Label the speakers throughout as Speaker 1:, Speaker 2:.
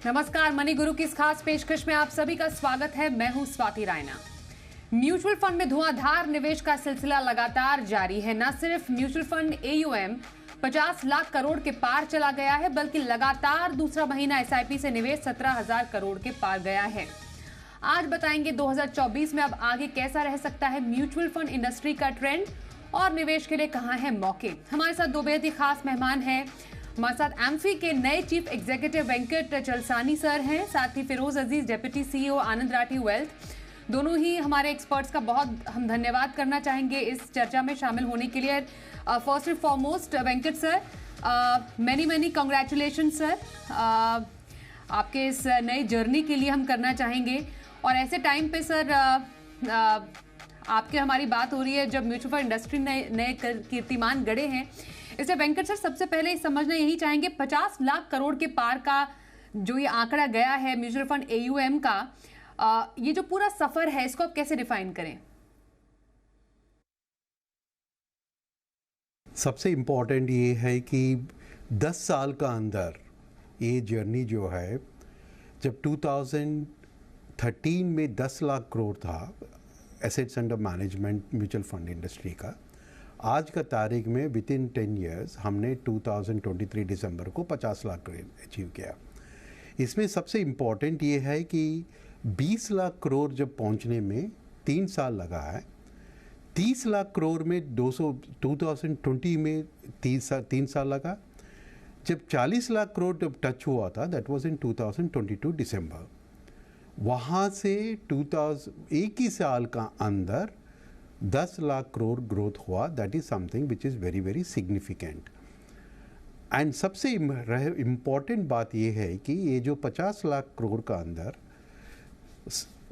Speaker 1: नमस्कार, मनी गुरु की इस खास पेशकश में आप सभी का स्वागत है। मैं हूं स्वाति रायना। म्यूचुअल फंड में धुआंधार निवेश का सिलसिला लगातार जारी है। न सिर्फ mutual fund AUM 50 lakh crore के पार चला गया है, बल्कि लगातार दूसरा महीना SIP से निवेश 17,000 करोड़ के पार गया है। आज बताएंगे 2024 में अब आगे कैसा रह सकता है म्यूचुअल फंड इंडस्ट्री का ट्रेंड और निवेश के लिए कहां है मौके। हमारे साथ दो बेहद ही खास मेहमान हैं। हमारे साथ एम्फी के नए चीफ एग्जीक्यूटिव वेंकट चलसानी सर हैं, साथ ही फिरोज अजीज डेप्यूटी CEO आनंद राठी वेल्थ। दोनों ही हमारे एक्सपर्ट्स का बहुत हम धन्यवाद करना चाहेंगे इस चर्चा में शामिल होने के लिए। First and foremost Venkat sir, many congratulation sir, आपके इस नई जर्नी के लिए हम करना चाहेंगे। और ऐसे टाइम पे सर आपके हमारी बात हो रही है जब म्यूचुअल फंड इंडस्ट्री नए कीर्तिमान गढ़े हैं। इसलिए वेंकट सर सबसे पहले समझना यही चाहेंगे 50 लाख करोड़ के पार का जो ये आंकड़ा गया है म्यूचुअल फंड AUM का, ये जो पूरा सफर है इसको आप कैसे डिफाइन करें?
Speaker 2: सबसे इम्पोर्टेंट ये है कि 10 साल का अंदर ये जर्नी जो है, जब 2013 में 10 लाख करोड़ था assets under management mutual fund industry का, आज का तारीख में विद इन 10 ईयर्स हमने 2023 दिसंबर को 50 लाख करोड़ अचीव किया। इसमें सबसे इम्पॉर्टेंट ये है कि 20 लाख करोड़ जब पहुंचने में 3 साल लगा है, 30 लाख करोड़ में 2020 में 3 साल लगा, जब 40 लाख करोड़ जब टच हुआ था दैट वाज इन 2022 दिसंबर। वहाँ से 1 ही साल का अंदर 10 लाख करोड़ ग्रोथ हुआ। That is something which is very very significant. And सबसे इम्पॉर्टेंट बात यह है कि ये जो 50 लाख करोड़ का अंदर,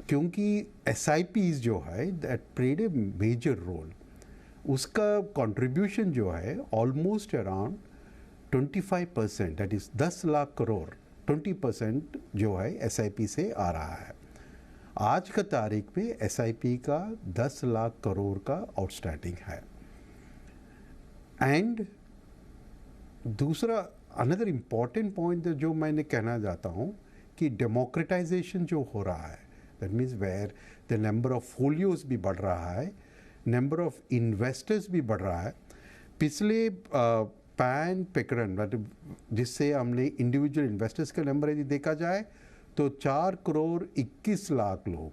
Speaker 2: क्योंकि SIPs जो है that played a major role, उसका कंट्रीब्यूशन जो है almost around 25%, that is 10 lakh crore 20% जो है SIP से आ रहा है। आज का तारीख पे SIP का 10 लाख करोड़ का आउटस्टैंडिंग है। एंड दूसरा अनदर इम्पॉर्टेंट पॉइंट जो मैंने कहना चाहता हूँ कि डेमोक्रेटाइजेशन जो हो रहा है, that means where the number of folios भी बढ़ रहा है, नंबर ऑफ इन्वेस्टर्स भी बढ़ रहा है। पिछले पैन पिकरन जिससे हमने इंडिविजुअल इन्वेस्टर्स का नंबर यदि देखा जाए तो 4 करोड़ 21 लाख लोग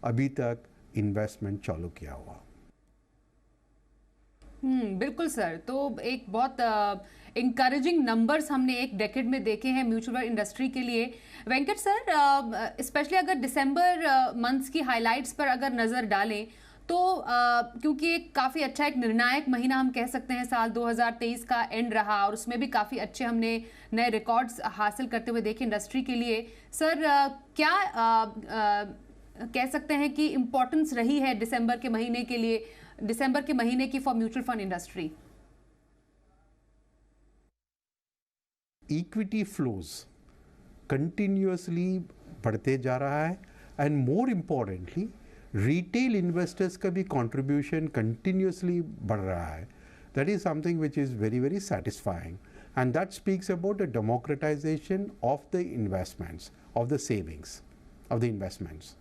Speaker 2: अभी तक इन्वेस्टमेंट चालू किया हुआ।
Speaker 1: बिल्कुल सर, तो एक बहुत इंकरेजिंग नंबर्स हमने एक डेकेड में देखे हैं म्यूचुअल फंड इंडस्ट्री के लिए। वेंकट सर, स्पेशली अगर दिसंबर मंथ्स की हाइलाइट्स पर अगर नजर डालें तो क्योंकि एक काफ़ी अच्छा एक निर्णायक महीना हम कह सकते हैं साल 2023 का एंड रहा और उसमें भी काफ़ी अच्छे हमने नए रिकॉर्ड्स हासिल करते हुए देखे इंडस्ट्री के लिए। सर क्या कह सकते हैं कि इम्पोर्टेंस रही है दिसंबर के महीने के लिए, दिसंबर के महीने की for mutual fund industry?
Speaker 2: Equity flows continuously बढ़ते जा रहा है and more importantly retail investors का भी कंट्रीब्यूशन कंटिन्यूअसली बढ़ रहा है। That is something which is very very satisfying and that speaks about the democratization of the investments, of the savings, of the investments.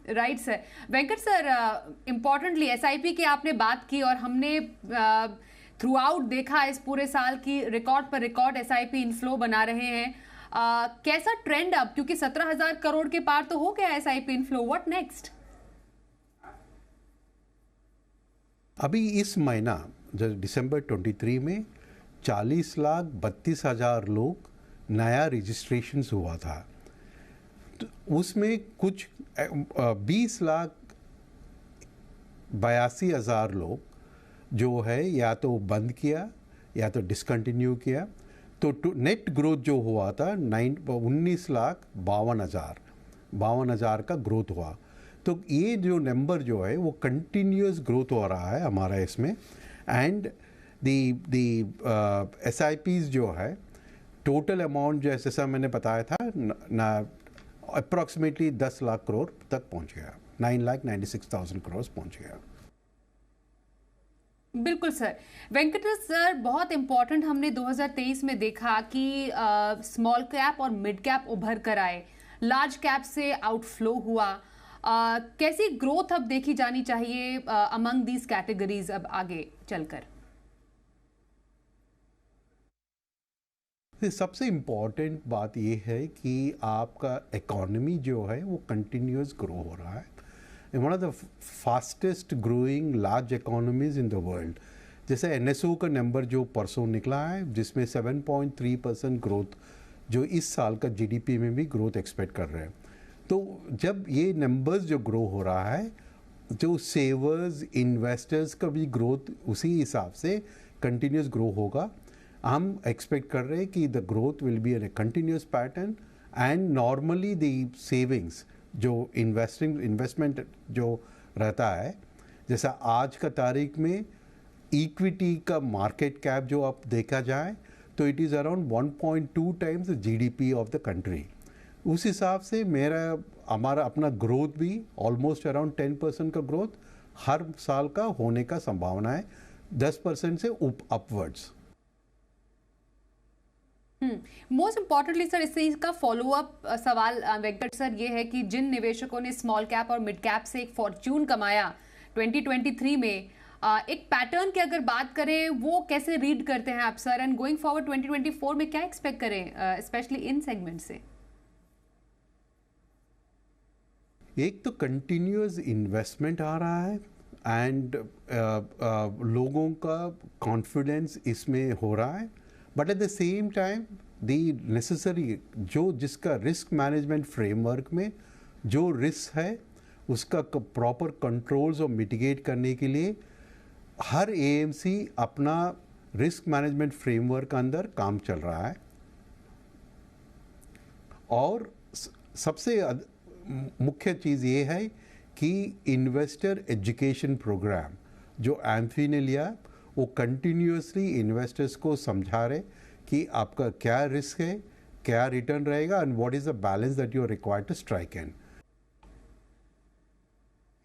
Speaker 1: Right sir. Venkat sir, importantly SIP की आपने बात की और हमने थ्रू आउट देखा इस पूरे साल की रिकॉर्ड पर रिकॉर्ड SIP इनफ्लो बना रहे हैं। कैसा ट्रेंड अब, क्योंकि 17,000 करोड़ के पार तो हो गया SIP इनफ्लो, व्हाट नेक्स्ट?
Speaker 2: अभी इस महीना जब दिसंबर 23 में 40,32,000 लोग नया रजिस्ट्रेशन हुआ था, तो उसमें कुछ 20,82,000 लोग जो है या तो बंद किया या तो डिसकंटिन्यू किया। तो नेट ग्रोथ जो हुआ था 19,52,000 का ग्रोथ हुआ। तो ये जो नंबर जो है वो कंटिन्यूस ग्रोथ हो रहा है हमारा इसमें। एंड दी SIPs जो है टोटल अमाउंट जैसा मैंने बताया था ना अप्रॉक्सीमेटली 10 लाख करोड़ तक पहुंच गया, 9,96,000 करोड़ पहुंच गया।
Speaker 1: बिल्कुल सर। वेंकटेश सर, बहुत इंपॉर्टेंट हमने 2023 में देखा कि स्मॉल कैप और मिड कैप उभर कर आए, लार्ज कैप से आउटफ्लो हुआ। कैसी ग्रोथ अब देखी जानी चाहिए अमंग दीज कैटेगरीज अब आगे चलकर?
Speaker 2: सबसे इम्पॉर्टेंट बात ये है कि आपका इकोनॉमी जो है वो कंटिन्यूस ग्रो हो रहा है। One of the fastest growing large economies in the world. जैसे एनएसओ का नंबर जो परसों निकला है, जिसमें 7.3% ग्रोथ जो इस साल का जीडीपी में भी ग्रोथ एक्सपेक्ट कर रहे हैं। तो जब ये नंबर्स जो ग्रो हो रहा है, जो सेवर्स इन्वेस्टर्स का भी ग्रोथ उसी हिसाब से कंटिन्यूस ग्रो होगा। हम एक्सपेक्ट कर रहे हैं कि the growth will be in a continuous pattern and normally the savings जो इन्वेस्टमेंट जो रहता है, जैसा आज का तारीख में इक्विटी का मार्केट कैप जो आप देखा जाए तो it is around 1.2 times GDP of the country. उस हिसाब से हमारा अपना ग्रोथ भी ऑलमोस्ट अराउंड 10% का ग्रोथ हर साल का होने का संभावना है, 10% से अपवर्ड्स।
Speaker 1: मोस्ट इम्पॉर्टेंटली सर, इसका फॉलो अप सवाल वेंकट सर ये है कि जिन निवेशकों ने स्मॉल कैप और मिड कैप से एक फॉर्च्यून कमाया 2023 में, एक पैटर्न की अगर बात करें, वो कैसे रीड करते हैं आप सर? एंड गोइंग फॉरवर्ड 2024 में क्या एक्सपेक्ट करें स्पेशली इन सेगमेंट से?
Speaker 2: एक तो कंटिन्यूस इन्वेस्टमेंट आ रहा है एंड लोगों का कॉन्फिडेंस इसमें हो रहा है, but at the same time the necessary जो जिसका रिस्क मैनेजमेंट फ्रेमवर्क में जो रिस्क है उसका प्रॉपर कंट्रोल्स और मिटिगेट करने के लिए हर एएमसी अपना रिस्क मैनेजमेंट फ्रेमवर्क अंदर काम चल रहा है। और सबसे मुख्य चीज़ ये है कि इन्वेस्टर एजुकेशन प्रोग्राम जो एम्फी ने लिया, वो कंटिन्यूसली इन्वेस्टर्स को समझा रहे कि आपका क्या रिस्क है, क्या रिटर्न रहेगा and what is the balance that you are required to strike in.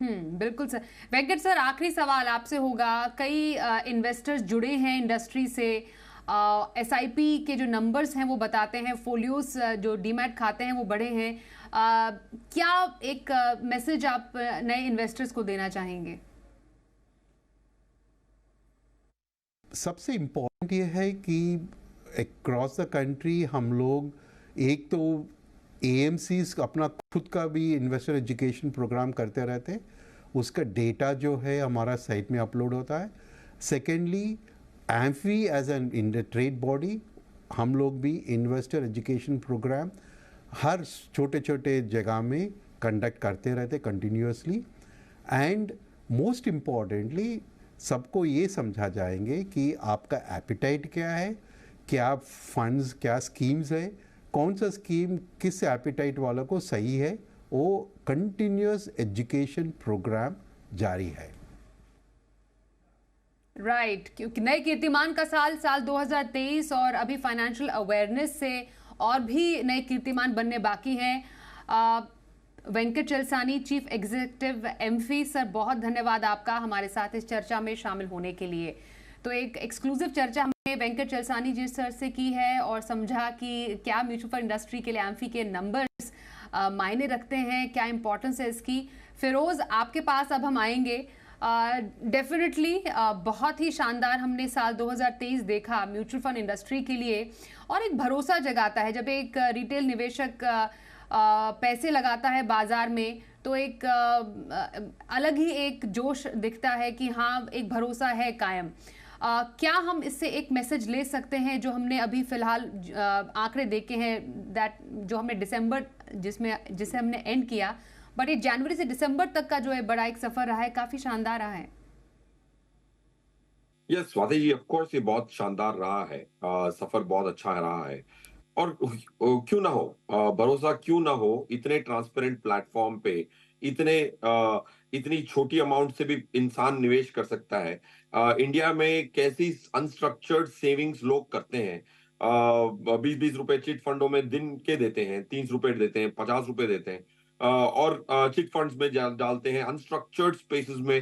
Speaker 1: बिल्कुल सर। वेंकट सर, आखिरी सवाल आपसे होगा। कई इन्वेस्टर्स जुड़े हैं इंडस्ट्री से, एसआईपी के जो नंबर्स हैं वो बताते हैं, फोलियोस जो डीमैट खाते हैं वो बढ़े हैं। क्या एक मैसेज आप नए इन्वेस्टर्स को देना चाहेंगे?
Speaker 2: सबसे इम्पोर्टेंट ये है कि अक्रॉस द कंट्री हम लोग एक तो एएमसीज अपना खुद का भी इन्वेस्टर एजुकेशन प्रोग्राम करते रहते हैं, उसका डेटा जो है हमारा साइट में अपलोड होता है। Secondly, AMFI as an in the trade body हम लोग भी इन्वेस्टर एजुकेशन प्रोग्राम हर छोटे छोटे जगह में कंडक्ट करते रहते कंटिन्यूसली। एंड मोस्ट इम्पॉर्टेंटली सबको ये समझा जाएंगे कि आपका एपिटाइट क्या है, क्या फंड्स, क्या स्कीम्स है, कौन सा स्कीम किस एपिटाइट वालों को सही है। वो कंटिन्यूस एजुकेशन प्रोग्राम जारी है।
Speaker 1: राइट, क्योंकि नए कीर्तिमान का साल 2023 और अभी फाइनेंशियल अवेयरनेस से और भी नए कीर्तिमान बनने बाकी हैं। Venkat Chalasani, chief executive AMFI, sir बहुत धन्यवाद आपका हमारे साथ इस चर्चा में शामिल होने के लिए। तो एक एक्सक्लूसिव चर्चा हमने वेंकट चलसानी जी सर से की है और समझा कि क्या म्यूचुअल फंड इंडस्ट्री के लिए एम्फी के नंबर्स मायने रखते हैं, क्या इंपॉर्टेंस है इसकी। फिरोज, आपके पास अब हम आएंगे। डेफिनेटली बहुत ही शानदार हमने साल 2023 देखा म्यूचुअल फंड इंडस्ट्री के लिए, और एक भरोसा जगाता है जब एक रिटेल निवेशक पैसे लगाता है बाजार में, तो एक अलग ही एक जोश दिखता है कि हाँ, एक भरोसा है कायम। क्या हम इससे एक मैसेज ले सकते हैं जो हमने अभी फिलहाल आंकड़े देखे हैं, दैट जो हमने दिसंबर जिसे हमने एंड किया, बट ये जनवरी से दिसंबर तक का जो है बड़ा एक सफर रहा है, काफी शानदार रहा है।
Speaker 3: Yes Swati ji, of course ये बहुत शानदार रहा है। सफर बहुत अच्छा रहा है। और क्यों ना हो, भरोसा क्यों ना हो, इतने ट्रांसपेरेंट प्लेटफॉर्म पे इतनी छोटी अमाउंट से भी इंसान निवेश कर सकता है। इंडिया में कैसी अनस्ट्रक्चर्ड सेविंग्स लोग करते हैं, 20-20 रुपए चिट फंडों में दिन के देते हैं, 30 रुपए देते हैं, 50 रुपए देते हैं, और चिट फंड्स में डालते हैं, अनस्ट्रक्चर्ड स्पेसेस में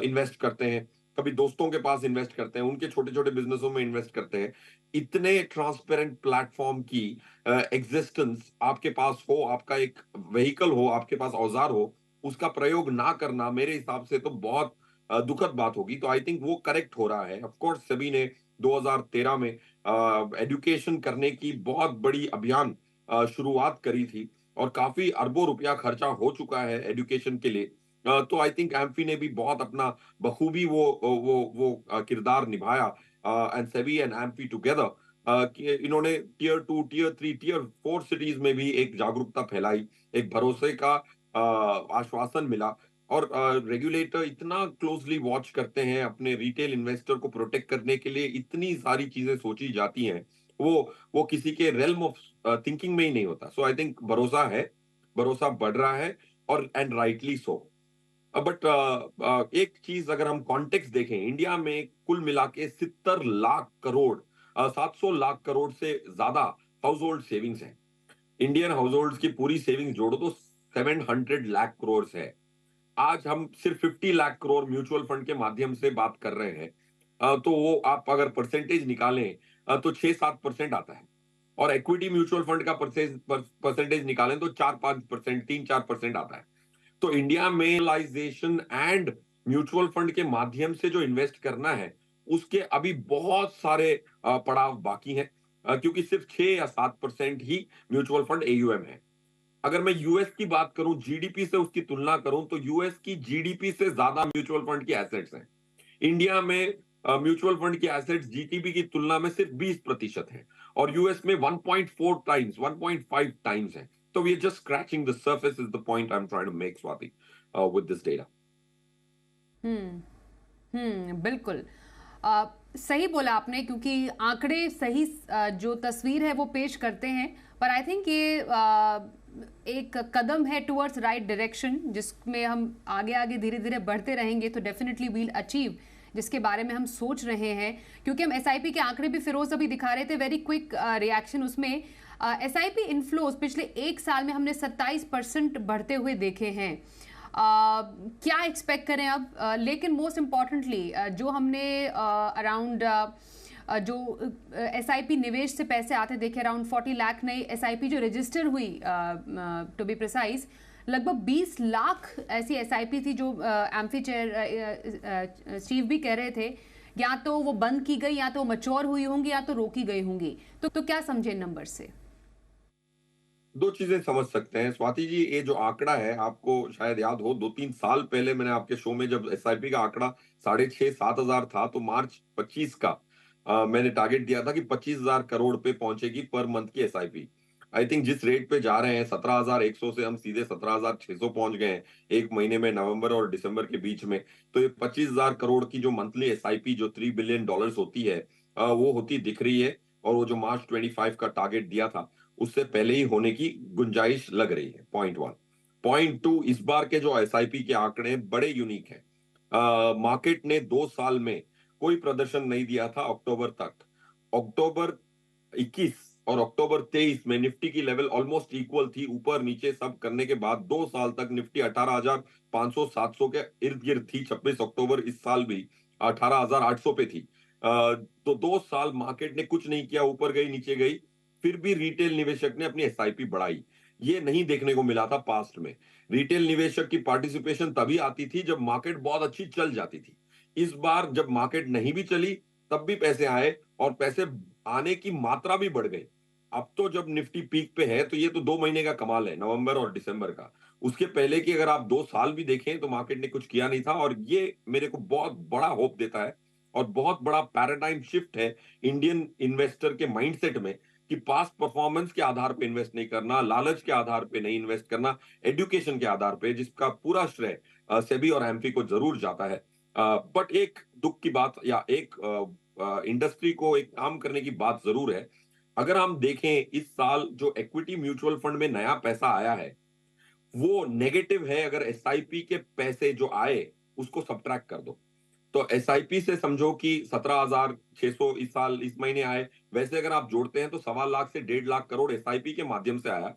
Speaker 3: इन्वेस्ट करते हैं। कभी दोस्तों के पास इन्वेस्ट करते हैं, उनके छोटे छोटे बिजनेसों में इन्वेस्ट करते हैं। इतने ट्रांसपेरेंट प्लेटफॉर्म की एग्जिस्टेंस आपके पास हो, आपका एक व्हीकल हो, आपके पास औजार हो, उसका प्रयोग ना करना मेरे हिसाब से तो बहुत दुखद बात होगी। तो आई थिंक वो करेक्ट हो रहा है। ऑफ कोर्स सभी ने 2013 में एजुकेशन करने की बहुत बड़ी अभियान शुरुआत करी थी और काफी अरबों रुपया खर्चा हो चुका है एजुकेशन के लिए। तो आई थिंक एम्फी ने भी बहुत अपना बखूबी वो किरदार निभाया, and SEBI and amphi together कि इन्होंने टियर 2, टियर 3, टियर 4 सिटीज में भी एक जागरूकता फैलाई, एक भरोसे का आश्वासन मिला। और रेगुलेटर इतना क्लोजली वॉच करते हैं, अपने रिटेल इन्वेस्टर को प्रोटेक्ट करने के लिए इतनी सारी चीजें सोची जाती हैं, वो किसी के रेल्म ऑफ थिंकिंग में ही नहीं होता। सो आई थिंक भरोसा है, भरोसा बढ़ रहा है, और एंड राइटली सो। बट एक चीज अगर हम कॉन्टेक्स्ट देखें, इंडिया में कुल मिला के 70 लाख करोड़ 700 लाख करोड़ से ज्यादा हाउस होल्ड सेविंग्स है। इंडियन हाउस होल्ड की पूरी सेविंग्स जोड़ो तो 700 लाख करोड़ है। आज हम सिर्फ 50 लाख करोड़ म्यूचुअल फंड के माध्यम से बात कर रहे हैं। तो वो आप अगर परसेंटेज निकालें तो 6-7% आता है, और इक्विटी म्यूचुअल फंड का परसेंटेज निकालें तो 4-5%, 3-4% आता है। तो इंडिया में रियलाइजेशन एंड म्यूचुअल फंड के माध्यम से जो इन्वेस्ट करना है, उसके अभी बहुत सारे पड़ाव बाकी हैं, क्योंकि सिर्फ 6 या 7% ही म्यूचुअल फंड एयूएम है। अगर मैं यूएस की बात करूं, जीडीपी से उसकी तुलना करूं, तो यूएस की जीडीपी से ज्यादा म्यूचुअल फंड की एसेट्स हैं। इंडिया में म्यूचुअल फंड की एसेट्स जीडीपी की तुलना में सिर्फ 20% है, और यूएस में 1.4 टाइम्स, 1.5 टाइम्स है। तो we are just scratching the surface is the point I am trying to make, Swati, with this data.
Speaker 1: बिल्कुल। अ, सही बोला आपने, क्योंकि आंकड़े सही जो तस्वीर है वो पेश करते हैं, पर आई थिंक ये एक कदम है टुवर्ड्स राइट डायरेक्शन, जिसमें हम आगे आगे धीरे धीरे बढ़ते रहेंगे तो डेफिनेटली वील अचीव जिसके बारे में हम सोच रहे हैं। क्योंकि हम एसआईपी के आंकड़े भी फिरोज अभी दिखा रहे थे, वेरी क्विक रिएक्शन उसमें। एसआईपी इनफ्लोज पिछले एक साल में हमने 27% बढ़ते हुए देखे हैं। क्या एक्सपेक्ट करें अब? लेकिन मोस्ट इम्पॉर्टेंटली जो हमने अराउंड जो एसआईपी निवेश से पैसे आते देखे, अराउंड 40 लाख नई एसआईपी जो रजिस्टर हुई, टू बी प्रिसाइज, लगभग 20 लाख ऐसी एसआईपी थी जो एम्फी चेयर स्टीव भी कह रहे थे, या तो वो बंद की गई, या तो मच्योर हुई होंगी, या तो रोकी गई होंगी। तो क्या समझे नंबर से?
Speaker 3: दो चीजें समझ सकते हैं स्वाति जी। ये जो आंकड़ा है, आपको शायद याद हो, 2-3 साल पहले मैंने आपके शो में जब एसआईपी का आंकड़ा 6,500-7 हजार था, तो मार्च 25 का मैंने टारगेट दिया था कि 25,000 करोड़ पे पहुंचेगी पर मंथ की एसआईपी। आई थिंक जिस रेट पे जा रहे हैं, 17,100 से हम सीधे 17,600 पहुंच गए हैं एक महीने में, नवंबर और दिसंबर के बीच में। तो ये 25,000 करोड़ की जो मंथली एसआईपी जो $3 बिलियन होती है, वो होती दिख रही है। और वो जो मार्च 25 का टारगेट दिया था, उससे पहले ही होने की गुंजाइश लग रही है। पॉइंट 1। पॉइंट 2, इस बार के जो एसआईपी के आंकड़े बड़े यूनिक हैं। मार्केट ने 2 साल में कोई प्रदर्शन नहीं दिया था अक्टूबर तक। अक्टूबर 21 और अक्टूबर 23 में निफ्टी की लेवल ऑलमोस्ट इक्वल थी, ऊपर नीचे सब करने के बाद 2 साल तक निफ्टी 18,500-700 के इर्द गिर्द थी। 26 अक्टूबर इस साल भी 18,800 पे थी। तो 2 साल मार्केट ने कुछ नहीं किया, ऊपर गई नीचे गई, फिर भी रिटेल निवेशक ने अपनी एसआईपी बढ़ाई। ये नहीं देखने को मिला था पास्ट में। रिटेल निवेशक की पार्टिसिपेशन तभी आती थी जब मार्केट बहुत अच्छी चल जाती थी। इस बार जब मार्केट नहीं भी चली, तब भी पैसे आए, और पैसे आने की मात्रा भी बढ़ गई। अब तो जब निफ्टी पीक पे है, तो ये तो 2 महीने का कमाल है, नवंबर और दिसंबर का। उसके पहले की अगर आप 2 साल भी देखें, तो मार्केट ने कुछ किया नहीं था। और ये मेरे को बहुत बड़ा होप देता है, और बहुत बड़ा पैराडाइम शिफ्ट है इंडियन इन्वेस्टर के माइंडसेट में, कि पास्ट परफॉर्मेंस के आधार पे इन्वेस्ट नहीं करना, लालच के आधार पे नहीं इन्वेस्ट करना, एजुकेशन के आधार पे, जिसका पूरा श्रेय सेबी और एम्फी को जरूर जाता है। बट एक दुख की बात, या एक इंडस्ट्री को एक काम करने की बात जरूर है। अगर हम देखें, इस साल जो इक्विटी म्यूचुअल फंड में नया पैसा आया है, वो नेगेटिव है। अगर एसआईपी के पैसे जो आए उसको सब्ट्रैक्ट कर दो, तो एसआईपी से समझो कि 17,600 इस साल इस महीने आए। वैसे अगर आप जोड़ते हैं तो 1.25 लाख से 1.5 लाख करोड़ एसआईपी के माध्यम से आया।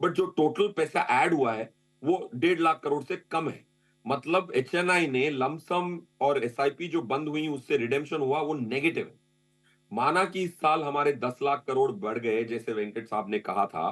Speaker 3: बट जो टोटल पैसा ऐड हुआ है, वो 1.5 लाख करोड़ से कम है। मतलब एचएनआई ने लमसम और एसआईपी जो बंद हुई उससे रिडेम्पशन हुआ वो नेगेटिव है। माना कि इस साल हमारे 10 लाख करोड़ बढ़ गए जैसे वेंकट साहब ने कहा था,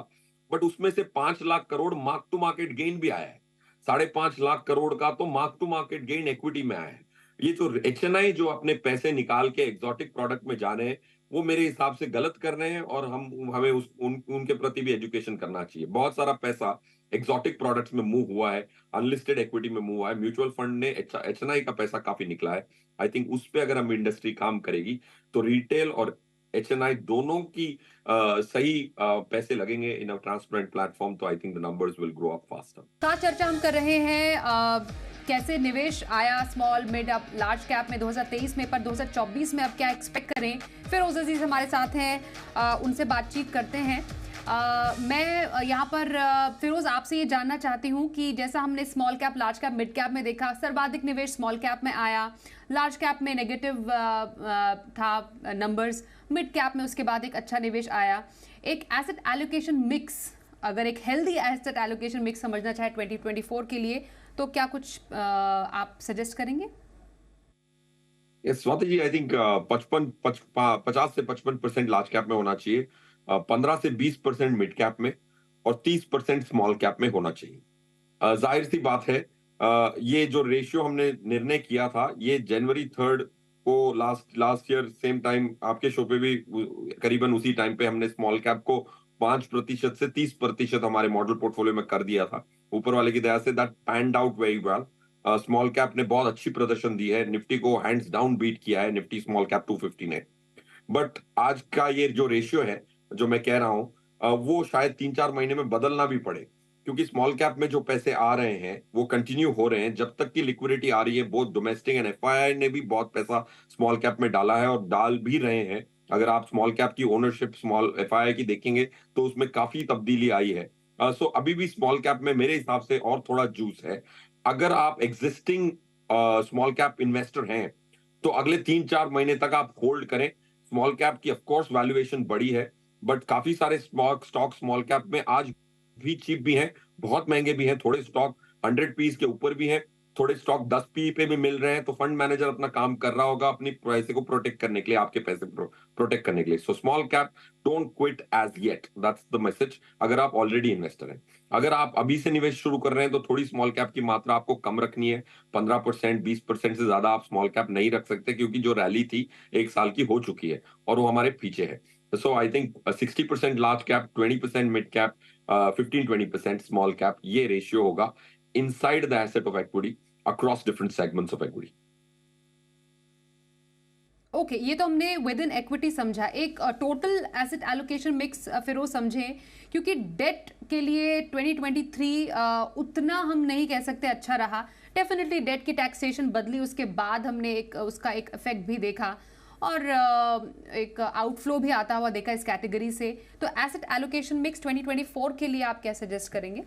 Speaker 3: बट उसमें से 5 lakh crore mark to market gain भी आया है। 5.5 लाख करोड़ का तो mark to market gain equity में आया है। ये जो एचएनआई जो अपने पैसे निकाल के एग्जॉटिक प्रोडक्ट में जा रहे हैं, वो मेरे हिसाब से गलत कर रहे हैं, और हमें उनके प्रति भी एजुकेशन करना चाहिए। बहुत सारा पैसा एग्जॉटिक प्रोडक्ट्स में मूव हुआ है, अनलिस्टेड इक्विटी में मूव हुआ है, म्यूचुअल फंड ने एचएनआई का पैसा काफी निकला है। आई थिंक उस पे अगर हम इंडस्ट्री काम करेगी तो रिटेल और एचएनआई दोनों की सही पैसे लगेंगे इन अ ट्रांसपेरेंट प्लेटफॉर्म, तो I think the numbers will grow up faster.
Speaker 1: खास चर्चा हम कर रहे हैं कैसे निवेश आया small mid up large cap में 2023 में, पर 2024 में अब क्या एक्सपेक्ट करें। फिरोज अजीज हमारे साथ हैं, उनसे बातचीत करते हैं। मैं यहाँ पर फिरोज आपसे ये जानना चाहती हूँ कि जैसा हमने small cap large cap mid cap में देखा, सर्वाधिक निवेश स्मॉल कैप में आया, लार्ज कैप में नेगेटिव था नंबर्स, मिड कैप में उसके बाद एक अच्छा निवेश आया। एक एसेट एलोकेशन मिक्स, अगर एक हेल्दी एसेट एलोकेशन मिक्स समझना चाहे 2024 के लिए, तो क्या कुछ आप सजेस्ट करेंगे?
Speaker 3: स्वाति जी, आई थिंक 50 से 55% लार्ज कैप में होना चाहिए, 15 से 20% मिड कैप में, और 30% स्मॉल कैप में होना चाहिए। जाहिर सी बात है, ये जो रेशियो हमने निर्णय किया था, ये जनवरी 3 को लास्ट ईयर सेम टाइम आपके शो पे भी करीबन उसी टाइम पे हमने स्मॉल कैप को 5% से 30% हमारे मॉडल पोर्टफोलियो में कर दिया था। ऊपर वाले की दया से that panned out very well. Small cap ने बहुत अच्छी प्रदर्शन दी है, निफ्टी को हैंड्स डाउन बीट किया है निफ्टी स्मॉल कैप 250 ने। बट आज का ये जो रेशियो है जो मैं कह रहा हूं, वो शायद 3-4 महीने में बदलना भी पड़े, क्योंकि स्मॉल कैप में जो पैसे आ रहे हैं वो कंटिन्यू हो रहे हैं। जब तक की लिक्विडिटी आ रही है, बहुत डोमेस्टिक एंड एफआईआई ने भी बहुत पैसा स्मॉल कैप में डाला है और डाल भी रहे हैं। अगर आप स्मॉल कैप की ओनरशिप स्मॉल एफआईआई की देखेंगे तो उसमें काफी तब्दीली आई है। सो अभी भी स्मॉल कैप में मेरे हिसाब से और थोड़ा जूस है। अगर आप एग्जिस्टिंग स्मॉल कैप इन्वेस्टर हैं तो अगले 3-4 महीने तक आप होल्ड करें। स्मॉल कैप की ऑफकोर्स वैल्यूएशन बड़ी है, बट काफी सारे स्टॉक स्मॉल कैप में आज भी चीप भी हैं, बहुत महंगे भी हैं। थोड़े स्टॉक 100 पीस के ऊपर भी हैं, थोड़े स्टॉक 10 पी पे भी मिल रहे हैं। तो फंड मैनेजर अपना काम कर रहा होगा अपनी पैसे को प्रोटेक्ट करने के लिए, आपके पैसे प्रोटेक्ट करने के लिए। So small cap don't quit as yet, that's the message, अगर आप ऑलरेडी इन्वेस्टर हैं। अगर आप अभी से निवेश शुरू कर रहे हैं तो थोड़ी स्मॉल कैप की मात्रा आपको कम रखनी है। 15%, 20% से ज्यादा आप स्मॉल कैप नहीं रख सकते, क्योंकि जो रैली थी 1 साल की हो चुकी है और वो हमारे पीछे है। So I think 60% large cap, 20% mid cap, 15-20% small cap, ये रेशियो होगा inside the asset of equity across different segments of equity.
Speaker 1: Okay, ये तो हमने विद इन इक्विटी समझा। एक टोटल एसेट एलोकेशन मिक्स फिरोज समझें, क्योंकि डेट के लिए 2023 उतना हम नहीं कह सकते अच्छा रहा। डेफिनेटली डेट की टैक्सेशन बदली, उसके बाद हमने उसका एक इफेक्ट भी देखा, और एक आउटफ्लो भी आता हुआ देखा इस कैटेगरी से। तो एसेट एलोकेशन मिक्स 2024 के लिए आप क्या सजेस्ट करेंगे?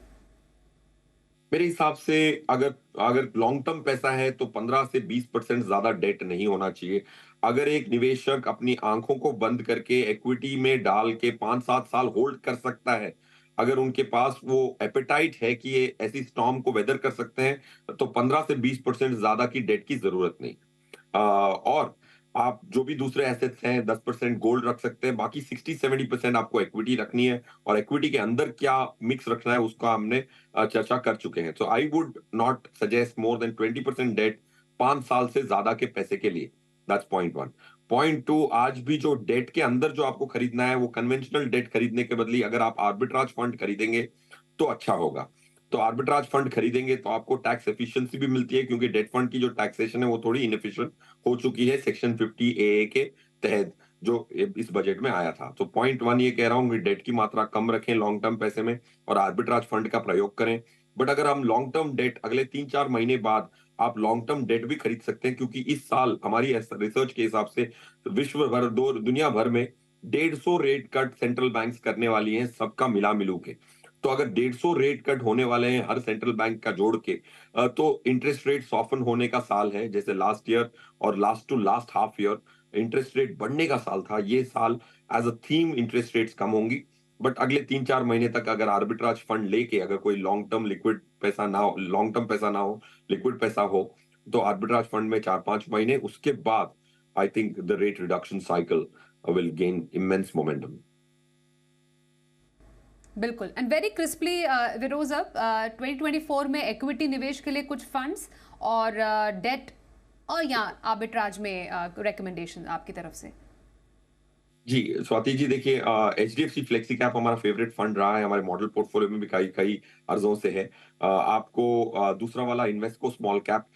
Speaker 3: मेरे हिसाब से अगर अगर लॉन्ग टर्म पैसा है तो 15 से 20% ज्यादा डेट नहीं होना चाहिए। अगर एक निवेशक अपनी आंखों को बंद करके इक्विटी में डाल के 5-7 साल होल्ड कर सकता है, अगर उनके पास वो एपेटाइट है कि ये ऐसी स्टॉर्म को वेदर कर सकते हैं, तो 15 से 20% ज्यादा की डेट की जरूरत नहीं। और आप जो भी दूसरे एसेट्स हैं, 10% गोल्ड रख सकते हैं, बाकी 60-70% आपको इक्विटी रखनी है। और इक्विटी के अंदर क्या मिक्स रखना है उसका हमने चर्चा कर चुके हैं। So I would not suggest more than 20% debt 5 साल से ज्यादा के पैसे के लिए। That's point 1। पॉइंट 2, आज भी जो डेट के अंदर जो आपको खरीदना है, वो कन्वेंशनल डेट खरीदने के बदले अगर आप आर्बिट्राज फंड खरीदेंगे तो अच्छा होगा। तो आर्बिट्राज फंड खरीदेंगे तो आपको टैक्स एफिशिएंसी भी मिलती है, क्योंकि डेट फंड की जो टैक्सेशन है वो थोड़ी इनएफिशिएंट हो चुकी है सेक्शन 50 ए के तहत जो इस बजट में आया था। तो पॉइंट 1 ये कह रहा हूँ कि डेट की मात्रा कम रखें लॉन्ग टर्म पैसे में और आर्बिट्राज फंड का प्रयोग करें। बट अगर हम लॉन्ग टर्म डेट अगले 3-4 महीने बाद आप लॉन्ग टर्म डेट भी खरीद सकते हैं, क्योंकि इस साल हमारी रिसर्च के हिसाब से विश्व भर दुनिया भर में 150 रेट कट सेंट्रल बैंक्स करने वाली हैं, सबका मिला मिलू के। तो अगर 150 रेट कट होने वाले हैं हर सेंट्रल बैंक का जोड़ के, तो इंटरेस्ट रेट सॉफ्टन होने का साल है। जैसे लास्ट ईयर और last to last half year interest rate बढ़ने का साल था, ये साल as a theme interest rates कम होंगी। बट अगले 3-4 महीने तक अगर आर्बिट्राज फंड लेके अगर कोई लॉन्ग टर्म पैसा ना हो, लिक्विड पैसा हो, तो आर्बिट्राज फंड में 4-5 महीने, उसके बाद I think the rate reduction cycle will gain immense momentum.
Speaker 1: बिल्कुल। एंड वेरी क्रिस्पली विरोज, अब 2024 में इक्विटी निवेश के लिए कुछ फंड्स और डेट और या आर्बिट्राज में रिकमेंडेशन आपकी तरफ से।
Speaker 3: जी, स्वाति जी, देखिए, एचडीएफसी फ्लेक्सी कैप हमारा फेवरेट फंड रहा है, हमारे मॉडल पोर्टफोलियो में भी कई कई अर्जों से है। आपको दूसरा वाला इन्वेस्को स्मॉल कैप,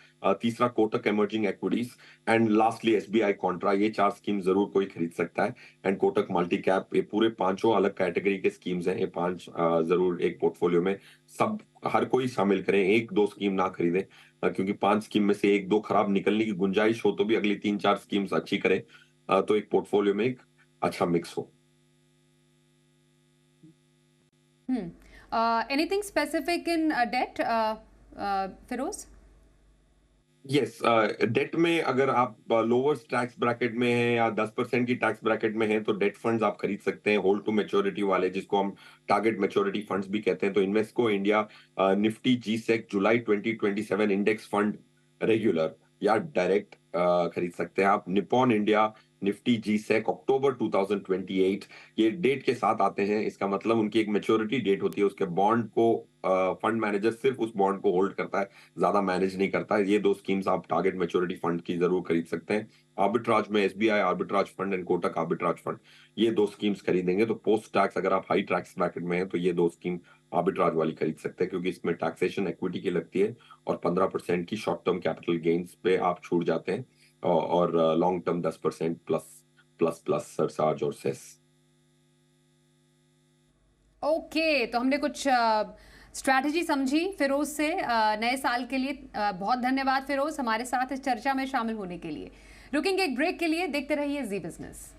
Speaker 3: तीसरा Kotak emerging equities and lastly SBI Contra, ये 4 स्कीम जरूर कोई खरीद सकता है। एंड कोटक मल्टी कैप, ये पूरे पांचों अलग कैटेगरी के स्कीम्स हैं, ये 5 जरूर एक पोर्टफोलियो में सब हर कोई शामिल करें, 1-2 स्कीम ना खरीदें, क्योंकि 5 स्कीम में से 1-2 खराब निकलने की गुंजाइश हो तो भी अगली 3-4 स्कीम्स अच्छी करें, तो एक पोर्टफोलियो में एक अच्छा मिक्स हो।
Speaker 1: Anything specific in debt, Firoz?
Speaker 3: Yes, debt में अगर आप लोअर टैक्स ब्रैकेट में हैं या 10% की टैक्स ब्रैकेट में हैं, तो डेट फंड्स आप खरीद सकते हैं, होल्ड टू मैच्योरिटी वाले, जिसको हम टारगेट मैच्योरिटी फंड्स भी कहते हैं। तो इन्वेस्को इंडिया निफ्टी जी सेक जुलाई 2027 इंडेक्स फंड रेगुलर या डायरेक्ट खरीद सकते हैं आप। निपॉन इंडिया निफ्टी जी सेक अक्टूबर 2028, ये डेट के साथ आते हैं, इसका मतलब उनकी एक मैच्योरिटी डेट होती है, उसके बॉन्ड को फंड मैनेजर सिर्फ उस बॉन्ड को होल्ड करता है, ज्यादा मैनेज नहीं करता है। ये 2 स्कीम्स आप टारगेट मैच्योरिटी फंड की जरूर खरीद सकते हैं। आर्बिट्राज में SBI arbitrage fund and Kotak arbitrage fund, ये 2 स्कीम्स खरीदेंगे तो पोस्ट टैक्स अगर आप हाई टैक्स ब्रैकेट में हैं तो ये 2 स्कीम आर्बिट्राज वाली खरीद सकते हैं, क्योंकि इसमें टैक्सेशन इक्विटी की लगती है और 15% की शॉर्ट टर्म कैपिटल गेन्स पे आप छूट जाते हैं, और लॉन्ग टर्म 10% प्लस सरचार्ज और सेस।
Speaker 1: ओके, तो हमने कुछ स्ट्रैटेजी समझी फिरोज से नए साल के लिए। बहुत धन्यवाद फिरोज, हमारे साथ इस चर्चा में शामिल होने के लिए। रुकेंगे एक ब्रेक के लिए, देखते रहिए जी बिजनेस।